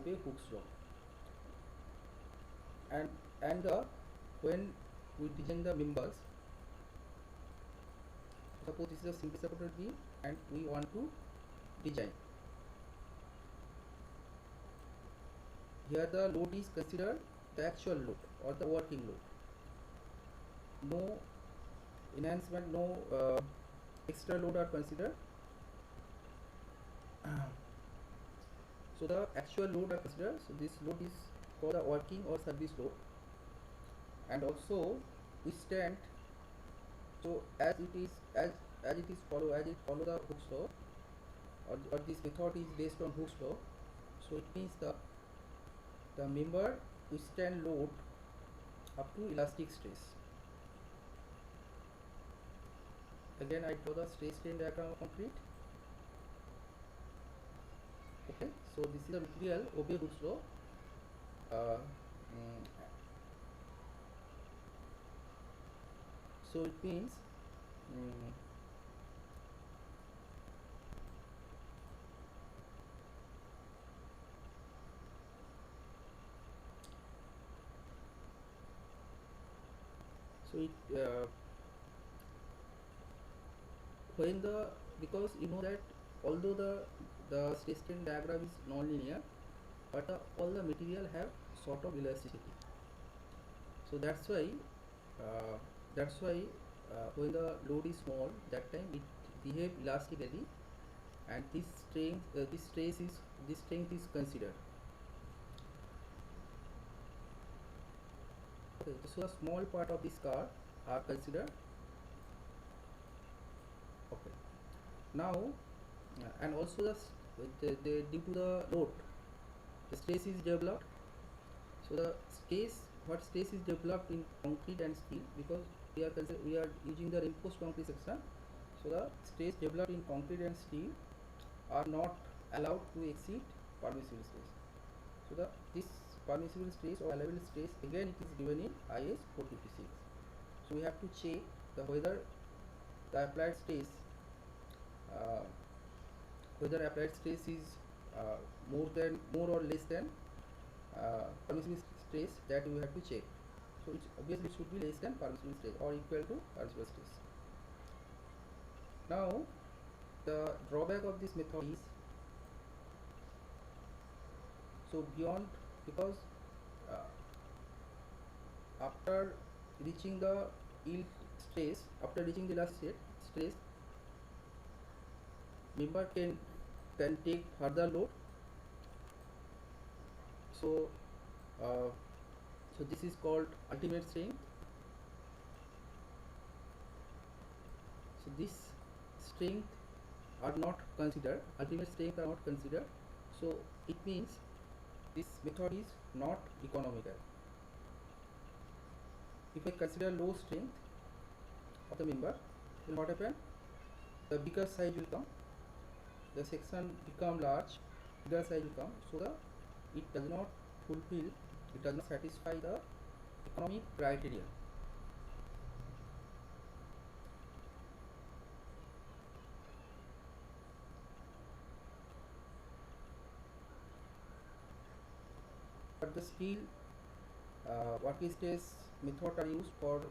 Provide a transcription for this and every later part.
obey Hooke's law. And when we design the members, suppose this is a simply supported beam and we want to design. Here the load is considered the actual load or the working load. No enhancement, no extra load are considered. So the actual load are considered. So this load is called the working or service load. And also we stand. So as it follow the Hooke's law, or this method is based on Hooke's law. So it means the member withstand load up to elastic stress. Again I draw the stress strain diagram of concrete. Okay, so this is the material obey Hooke's law. So it means so it when the, because you know that although the stress strain diagram is non-linear, but all the material have sort of elasticity. So that's why when the load is small, that time it behave elastically, and this strength is considered. Okay, so a small part of this car are considered. Okay, now and also the due to the load, the stress is developed. So the stress is developed in concrete and steel, because we are using the reinforced concrete section. So the stress developed in concrete and steel are not allowed to exceed permissible stress. So this permissible stress or allowable stress, again it is given in IS 456. So we have to check whether the applied stress is more or less than permissible stress, that we have to check. So it's obviously it should be less than permissible stress or equal to permissible stress. Now the drawback of this method is, so beyond, because after reaching the yield stress, after reaching the last stress, member can take further load. So so this is called ultimate strength. So this strength are not considered, ultimate strength are not considered. So it means this method is not economical. If I consider low strength of the member, then what happen? The bigger size will come, the section become large, bigger size will come. So it does not fulfill, it does not satisfy the economic criteria. But the steel working stress method are used for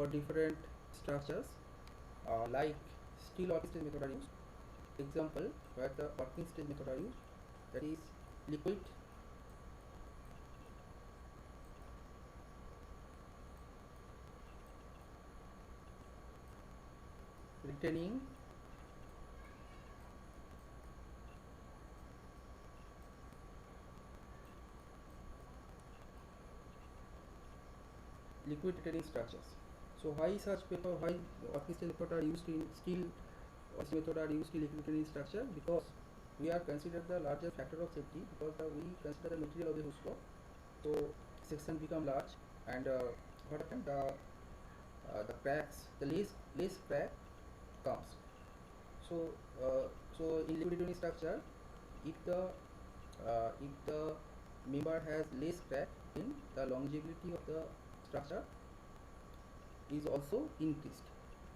different structures, like steel working stress method are used. Example where the working stress method are used, that is liquid retaining structures. So why such paper, why working stress method are used in steel, method are used in liquid retaining structure? Because we are considered the larger factor of safety, because we consider the material of the Hooke's law. So section become large, and what happened? The cracks, the less crack comes. So so in liquid retaining structure, if the member has less crack, then the longevity of the structure is also increased,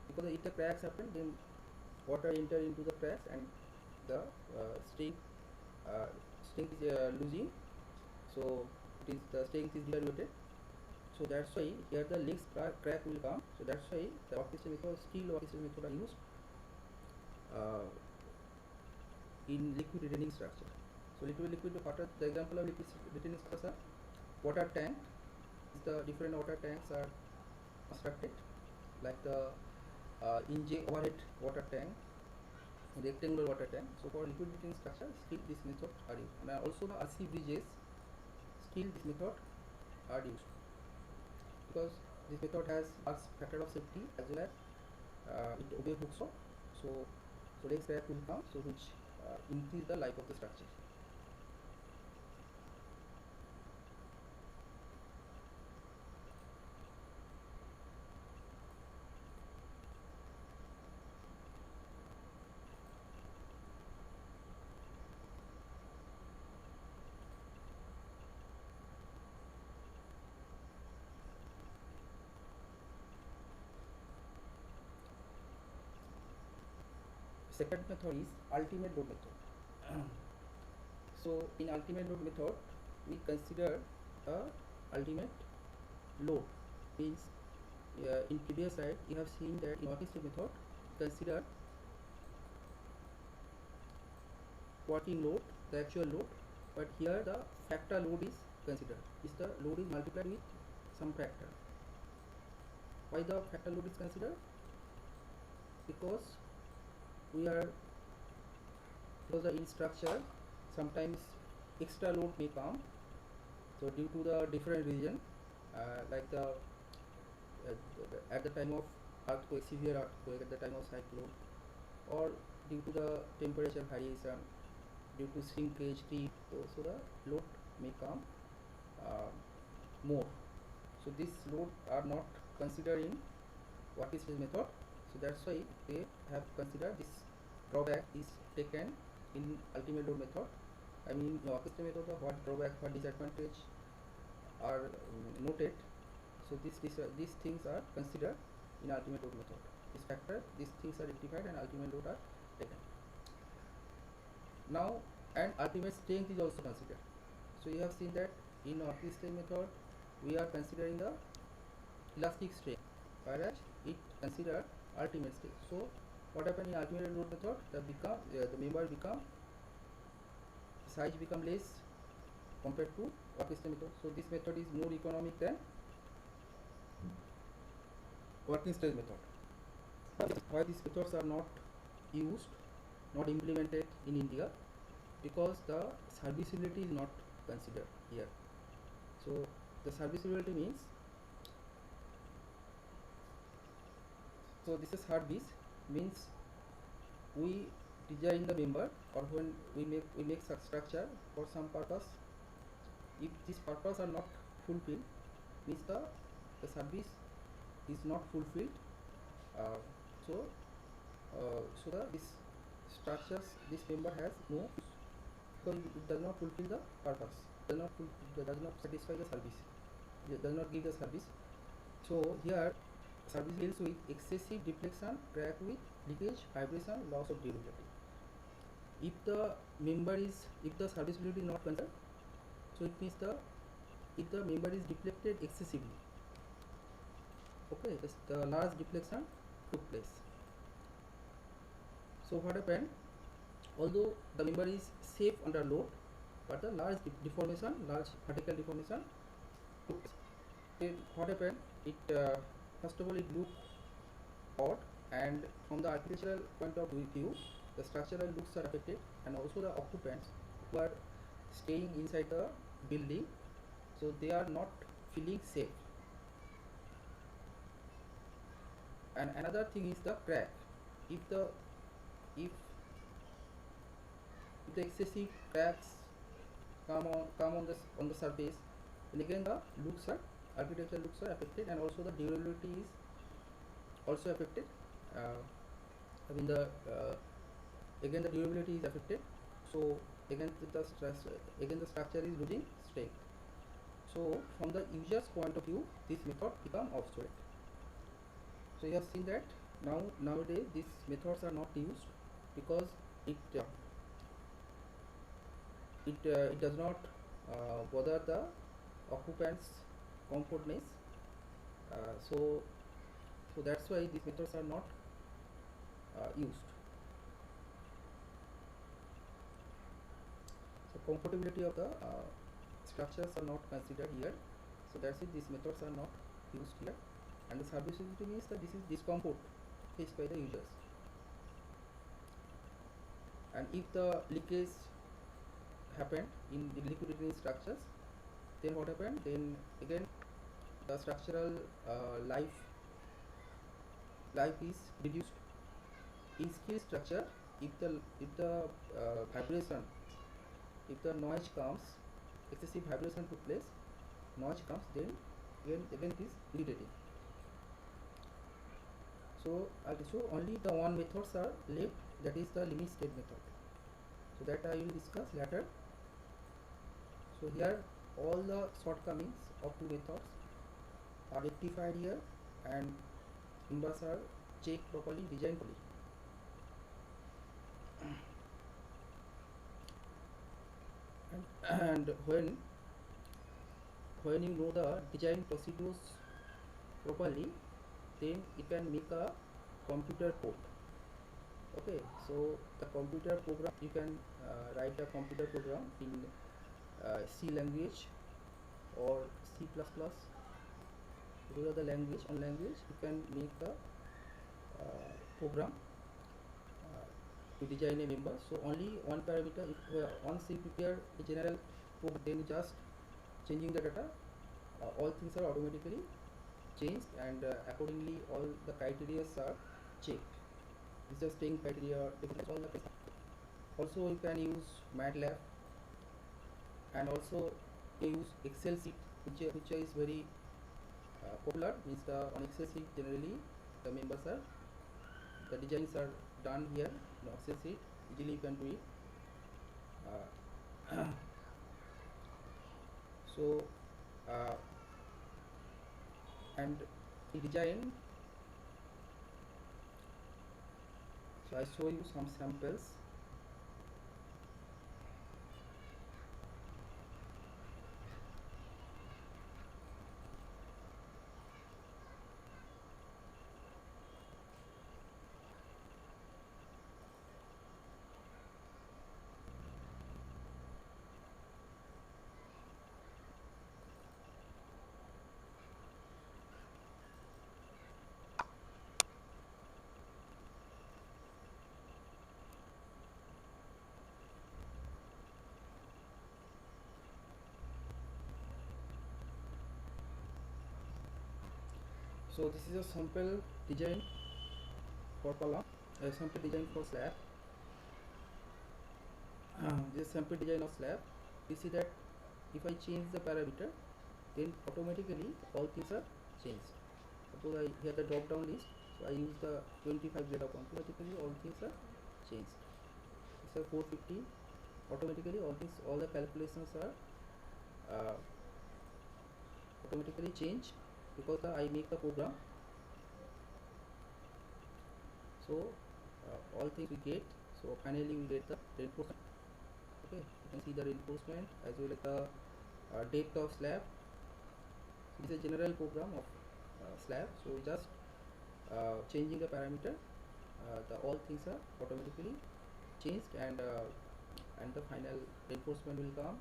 because if the cracks happen, then water enter into the cracks and the strength is losing, so it is the strength is devaluated. So that's why here the legs crack will come. So that's why the orchestral method, steel orchestral method are used in liquid retaining structure. So liquid water, the example of liquid retaining structure, water tank. The different water tanks are constructed, like the overhead water tank, rectangular water tank. So for liquid retaining structure, still this method are used. And also the RC bridges, still this method are used, because this method has a factor of safety as well as it obeys Hooke's law. So legs crack will come, so which increase the life of the structure. Second method is ultimate load method. So in ultimate load method, we consider a ultimate load. Means in previous slide you have seen that in hockey stick method consider working load, the actual load, but here the factor load is considered. Is the load is multiplied with some factor. Why the factor load is considered? Because in structure sometimes extra load may come, so due to the different region, like at the time of earthquake, severe earthquake, at the time of cyclone, or due to the temperature variation, due to shrinkage, so the load may come more. So this load are not considered in working stress method. So that's why they have considered this drawback is taken in ultimate load method. I mean, in working stress method, what drawback, what disadvantage are noted. So these things are considered in ultimate load method. This factor, these things are rectified and ultimate load are taken. Now, and ultimate strength is also considered. So you have seen that in working stress method we are considering the elastic strength, whereas it consider ultimate strength. So what happens in ultimate load method? The member become size become less compared to working stress method. So this method is more economic than working stress method. Why these methods are not used, not implemented in India? Because the serviceability is not considered here. So the serviceability means, so this is service means we design the member, or when we make such structure for some purpose. If this purpose are not fulfilled, means the service is not fulfilled. This structures, this member has no, because it does not fulfill the purpose, does not satisfy the service, it does not give the service. So here service deals with excessive deflection, crack with leakage, vibration, loss of durability. If the serviceability is not considered, so it means if the member is deflected excessively, okay, the large deflection took place. So what happened? Although the member is safe under load, but the large deformation, large vertical deformation took place. Then what happened? It first of all it looked odd, and from the architectural point of view, the structural looks are affected, and also the occupants who are staying inside the building, so they are not feeling safe. And another thing is the crack. If the excessive cracks come on the surface, and again the architectural looks are affected, and also the durability is also affected. Again the durability is affected. So again the structure is losing strength. So from the user's point of view, this method become obsolete. So you have seen that nowadays these methods are not used, because it it does not bother the occupants comfortness. So that's why these methods are not used. So comfortability of the structures are not considered here. So that's it, these methods are not used here. And the serviceability means that this is discomfort faced by the users. And if the leakage happened in the liquid retaining structures, then what happened? Then again the structural life is reduced. In steel structure, if the vibration, if the noise comes, excessive vibration took place, noise comes, then again it is irritating. So only the one methods are left, that is the limit state method. So that I will discuss later. So here all the shortcomings of two methods are rectified here, and members are checked properly, designed properly. And when you know the design procedures properly, then you can make a computer code. Okay, so the computer program, you can write a computer program in C language or C++. Those are the language. You can make a program to design a member. So only one parameter. If once you prepare a general program, then just changing the data, all things are automatically changed, and accordingly all the criteria are checked. It's just staying criteria, all the. Also you can use MATLAB, and also you use Excel sheet, which is very popular. Means on Excel sheet generally the members are, the designs are done here in Excel sheet. Easily you can do it. So and in design, so I show you some samples. So this is a sample design for column, a sample design for slab. This sample design of slab. You see that if I change the parameter, then automatically all things are changed. Suppose I here the drop down list, so I use the 25 Z automatically all things are changed. It's a 450. Automatically all the calculations are automatically changed because I make the program. So all things we get. So finally we get the reinforcement. Okay, you can see the reinforcement as well as the depth of slab. This is a general program of slab. So just changing the parameter, the all things are automatically changed, and the final reinforcement will come.